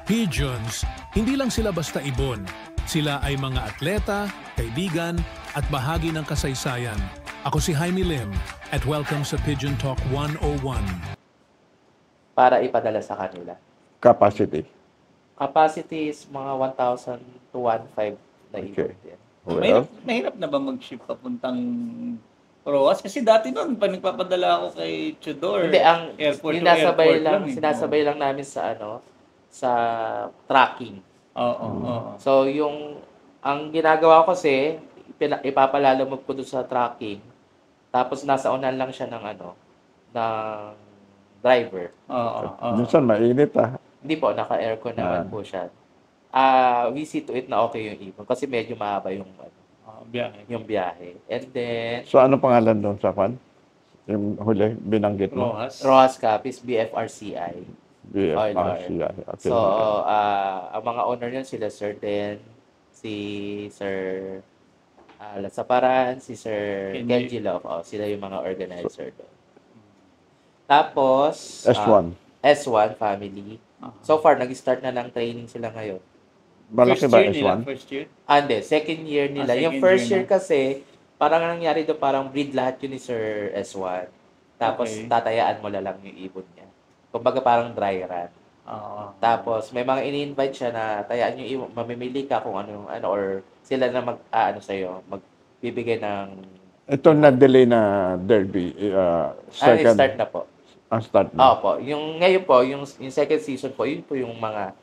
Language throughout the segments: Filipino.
Pigeons, hindi lang sila basta ibon. Sila ay mga atleta, kaibigan, at bahagi ng kasaysayan. Ako si Jaime Lim at welcome sa Pigeon Talk 101. Para ipadala sa kanila. Capacity. Capacity is mga 1,000 to 1,500 na ibon din. Well, Mahirap na ba mag-ship papuntang Roas? Kasi dati noon, pag nagpapadala ako kay Tudor, Hindi, ang airport to sinasabay airport lang, eh. sinasabay lang namin sa sa tracking. Oo. So ang ginagawa ko kasi ipapalalamog ko doon sa tracking. Tapos nasa unan lang siya ng ng driver. Oo. minsan mainit Hindi po, naka-aircon naman po siya. We see to it na okay yung ibon kasi medyo mahaba yung Biyahe. yung biyahe. And then So ano pangalan doon sa fan? Yung huli, binanggit mo? Rojas Capiz BFRCI. BFRCI. Okay. So, ang mga owner niyan sila Sir Den, si Sir Lasaparan, si Sir Kenji Love. Sila yung mga organizer doon. Tapos, S1. S1 family. So far, nag-start na ng training sila ngayon. Malaki ba S1? First year? Hindi, second year nila. Yung first year kasi, parang nangyari doon, parang breed lahat yun ni Sir S1. Tapos, tatayaan mo lang yung ibon niya. Kumbaga parang dry run. Tapos may mga ini-invite siya na tayaan yung mamimili ka kung ano or sila na sa'yo, magbibigay ng Ito na-delay na derby. Second. start na po. Start na. Opo, yung ngayon po, yung second season po, yun po yung mga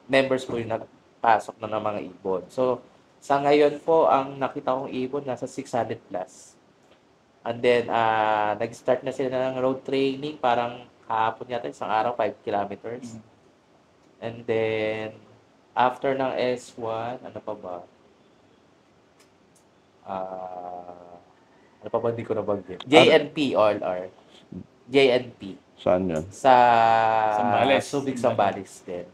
members po yung nagpasok na ng mga ibon. So, sa ngayon po, ang nakita kong ibon nasa 600 plus. And then, nag-start na sila ng road training, parang kahapon yata, isang araw, 5 kilometers. And then, after ng S1, ano pa ba? Hindi ko nabanggit. JNP, OLR. JNP. Saan yan? Sa Zambales. Subic, Zambales din.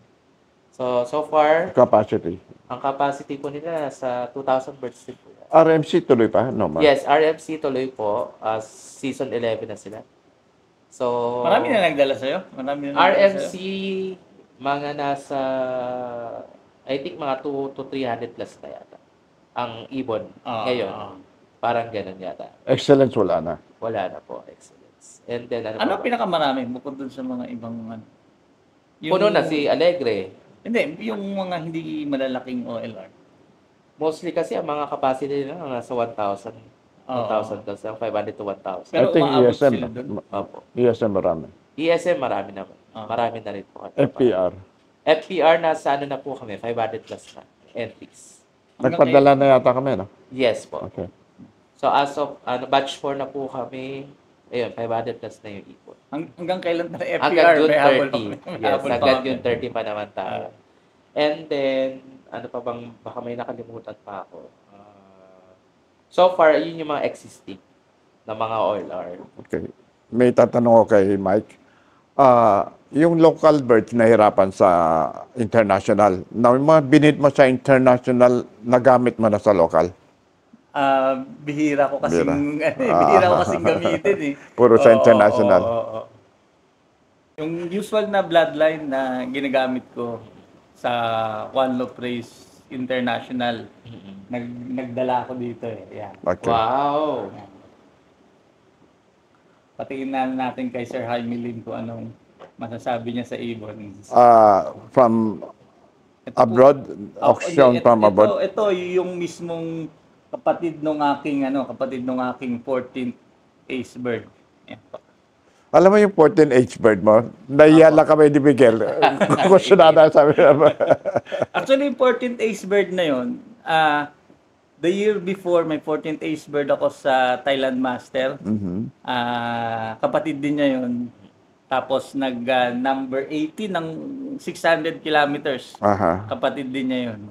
So far, Capacity. ang capacity po nila sa 2,000 birds din po. RMC tuloy pa? No, Yes, RMC tuloy po. Season 11 na sila. So, Marami na nagdala sa'yo? RMC, mga nasa, I think mga 2 to 300 plus na yata. Ang ibon ngayon. Parang ganun yata. Excellence wala na. Wala na po, excellence. And then, Ano pinakamarami bukod dun sa mga ibang puno na si Alegre. Hindi, yung mga hindi malalaking OLR. Mostly kasi ang mga capacity nila nasa 1,000. 1,000 plus, 500 to 1,000. Pero I think umaabot ESM. sila dun. Opo. ESM marami. ESM marami naman. Marami na rin po. FPR. FPR nasa na po kami, 500 plus na entries. Nagpadala na yata kami, no? Yes po. Okay. So as of batch 4 na po kami, ayun, 500 plus na yung ipon. Hanggang kailan na FPR? Hanggang June May habol 30. pa. Yes, hanggang June 30 pa naman tayo. And then, ano pa bang, baka may nakalimutan pa ako. So far, yun yung mga existing na mga OLR. Okay. May tatanong ko kay Mike. Yung local birds nahirapan sa international. Na yung mga binid mo sa international, nagamit mo na sa local? Bihira ko kasing gamitin eh. Puro sa international. Oo. Yung usual na bloodline na ginagamit ko sa One Love Race International, nagdala ako dito eh. Yan. Okay. Wow! Patingin na natin kay Sir Jaime Lim kung anong masasabi niya sa ibon. From Ito abroad? Auction from abroad? Ito yung mismong kapatid nung aking 14th ace bird. Yan. Alam mo yung 14H bird mo? Naiyala kami ni Miguel. Gusto na sabi naman. Actually, yung 14th ace bird na yun, the year before, may 14th ace bird ako sa Thailand Master. Kapatid din niya yun. Tapos number 80 ng 600 kilometers. Kapatid din niya yun.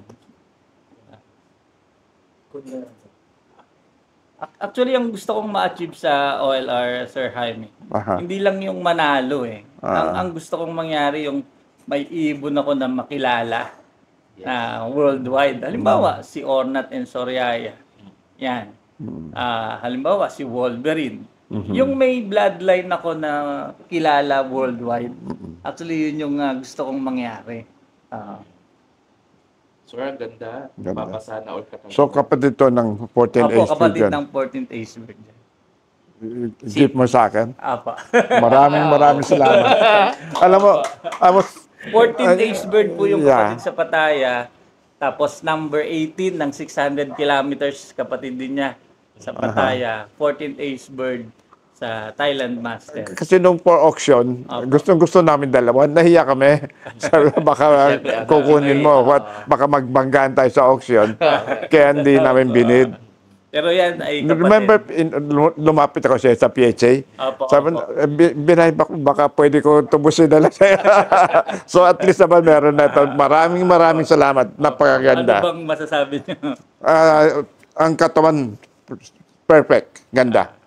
Actually, ang gusto kong ma-achieve sa OLR, Sir Jaime, hindi lang yung manalo eh. Ang gusto kong mangyari yung may ibon ako na makilala na worldwide. Halimbawa, si Ornat and Soriaya. Yan. Halimbawa, si Wolverine. Yung may bloodline ako na kilala worldwide. Actually, yun yung gusto kong mangyari. Sir, ang ganda. Ganda. Papasana all ka talaga. So kapatid to ng 14 Opo, Ace kapatid Pigeon. ng 14th Ace Bird. Gift mo sa akin. Apa. Maraming salamat. Alam mo, I was 14th Ace Bird po yung Yeah. kapatid sa Pattaya. Tapos number 18 ng 600 kilometers kapatid din niya sa Pattaya. 14th Ace Bird sa Thailand Master. kasi nung for auction, gustong-gusto namin dalawa. Nahiya kami. Sabi ko, baka kukunin mo. Baka magbanggaan tayo sa auction. Kaya hindi namin binid. Pero yan ay kapatid. Remember, lumapit ako siya sa PHA. Opo, Sabi, opo. binay baka pwede ko tubusin na lang sa'yo. So at least naman meron na ito. Maraming salamat. Napakaganda. Ano bang masasabi niyo? Ang katawan, perfect. Ganda.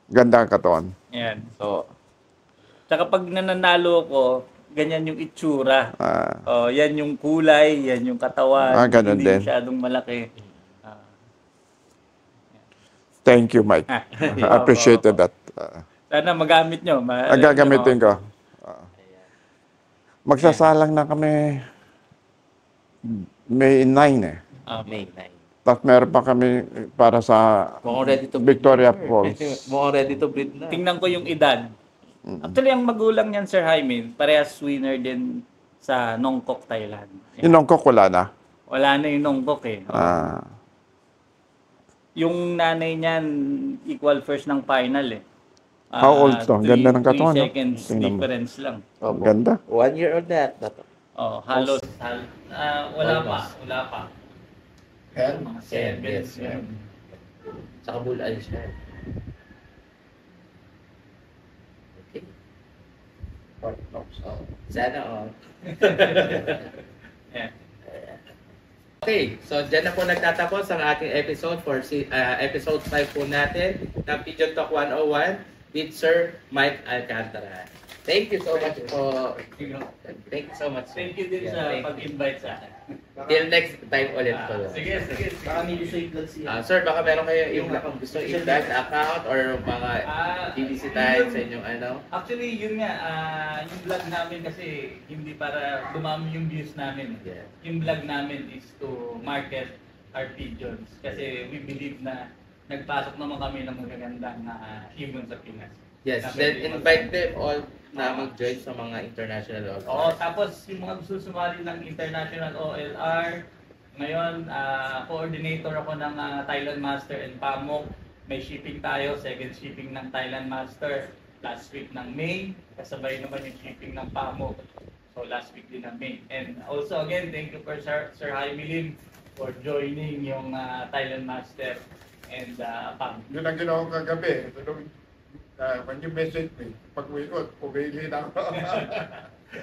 Ganda ang katawan. Yan. So, Tsaka pag nananalo ko, ganyan yung itsura. Yan yung kulay, yan yung katawan. Ganun hindi din. masyadong malaki. Thank you, Mike. I appreciated that. Sana magamit nyo. Ang gagamitin ko. Magsasalang na kami May 9 eh. May 9. Tapos meron pa kami para sa Mukhang ready to breed. Victoria sir. Falls. Mukhang ready to breed na. Tingnan ko yung edad. Actually, ang magulang niyan, Sir Jaime, parehas winner din sa Nongkok, Thailand. Yung Nongkok wala na. Wala na yung Nongkok eh. Yung nanay niyan, equal first ng final eh. How old to? Ang ganda ng katawan, no? 3 seconds Tingnan mo. difference lang. Ang ganda. 1 year old na. Halos. Wala pa. Mga 7. Saka bulaan siya. Okay. Sana all. Yeah. Okay, so dyan na po nagtatapos ang ating episode for episode 5 po natin ng Pigeon Talk 101 with Sir Mike Alcantara. Thank you so much po. Thank you so much. Thank you din sa pag-invite sa akin. Till next time ulit po. Sige. Baka may save lang siya. Sir, baka meron kayo yung gusto i-flag na account or mga bibisitahin sa inyong ano? Actually, yun nga, yung vlog namin kasi hindi para dumami yung views namin. Yeah. Yung vlog namin is to market our pigeons kasi we believe na nagpasok naman kami ng magagandang ibon sa Pinas. Yes, then invite them all na mag-join sa mga international OLR. Oo, tapos yung mga gusto sumali ng international OLR, ngayon, coordinator ako ng Thailand Master and PAMOK. May shipping tayo, second shipping ng Thailand Master last week ng May. Kasabay naman yung shipping ng PAMOK. So last week din ng May. And also again, thank you for Sir Jaime Lim for joining yung Thailand Master and PAMOK. Yun ang ginawa ko kagabi. When you message me, pag uwi ko, pumili na ako.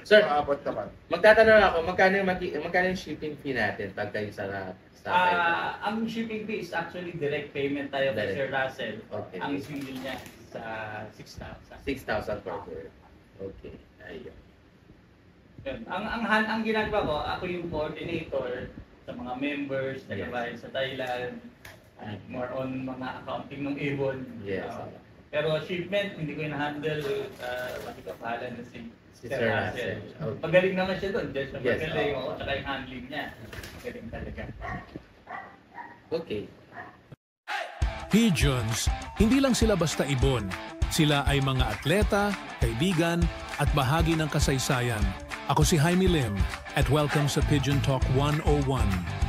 Sir, Maabot naman. magtatanong ako, magkano yung shipping fee natin pag kayo sa Thailand? Ang shipping fee is actually direct payment tayo kay Direct. Sir Russell. Okay. Ang single niya sa 6,000. 6,000 per bird. Okay. Ayun. Yun. Ang ginagawa ko, ako yung coordinator sa mga members na gabayan sa Thailand. More on mga accounting ng ibon. Yes. Pero shipment, hindi ko in-handle. Hindi ko pahala na si Sir Sir Russell. Russell. Okay. Magaling naman siya doon. Just Yes, magaling oo. ako. Tsaka yung handling niya. Magaling talaga. Okay. Pigeons, hindi lang sila basta ibon. Sila ay mga atleta, kaibigan, at bahagi ng kasaysayan. Ako si Jaime Lim at welcome sa Pigeon Talk 101.